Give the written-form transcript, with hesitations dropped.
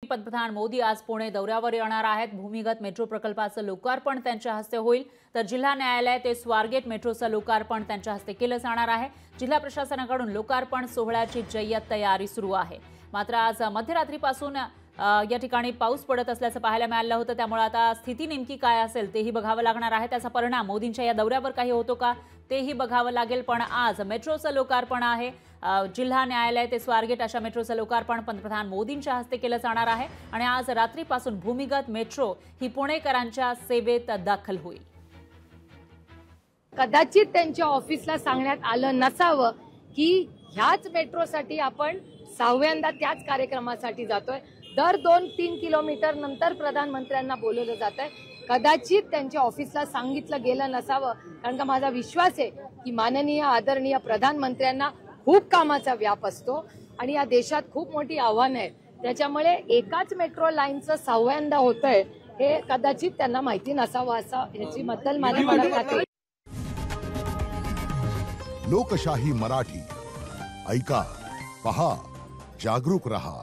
पंतप्रधान मोदी आज पुणे दौऱ्यावर येणार आहेत। भूमिगत मेट्रो प्रकल्पाचं लोकार्पण त्यांच्या हस्ते होईल, तर जिल्हा न्यायालय ते स्वारगेट मेट्रोचं लोकार्पण त्यांच्या हस्ते केलं जाणार आहे। जिल्हा प्रशासनाकडून लोकार्पण सोहळ्याची जय्यत तयारी सुरू आहे। मात्र आज मध्यरात्रीपासून या ठिकाणी पाऊस पडत असल्याचं पाहायला मिळालं होतं, त्यामुळे आता स्थिती नेमकी काय असेल तेही बघावं लागणार आहे। त्याचा परिणाम मोदींच्या या दौऱ्यावर काही होतो का तेही बघावं लागेल। पण आज मेट्रोचं लोकार्पण आहे। जिल्हा न्यायालय ते स्वारगेट अशा मेट्रोचं लोकार्पण पंतप्रधान मोदींच्या हस्ते केलं जाणार आहे आणि आज रात्रीपासून भूमिगत मेट्रो ही पुणेकरांच्या सेवेत दाखल होईल। कदाचित त्यांच्या ऑफिसला सांगण्यात आलं नसावं की ह्याच मेट्रोसाठी आपण 6व्यांदा त्याच कार्यक्रमासाठी जातोय। दर 2-3 किलोमीटर नंतर प्रधानमंत्र्यांना बोलवलं जातंय। कदाचित त्यांच्या ऑफिसला सांगितलं गेलं नसावं, कारण का माझा विश्वास आहे की माननीय आदरणीय प्रधानमंत्र्यांना खूप कामाचा व्याप असतो आणि या देशात खूप मोठी आव्हानं आहेत। त्याच्यामुळे एकाच मेट्रो लाईनचं 6व्यांदा होतंय हे कदाचित त्यांना माहिती नसावं असं याची बद्दल माझी मला खात्री। लोकशाही मराठी ऐका, पहा, जागरूक रहा।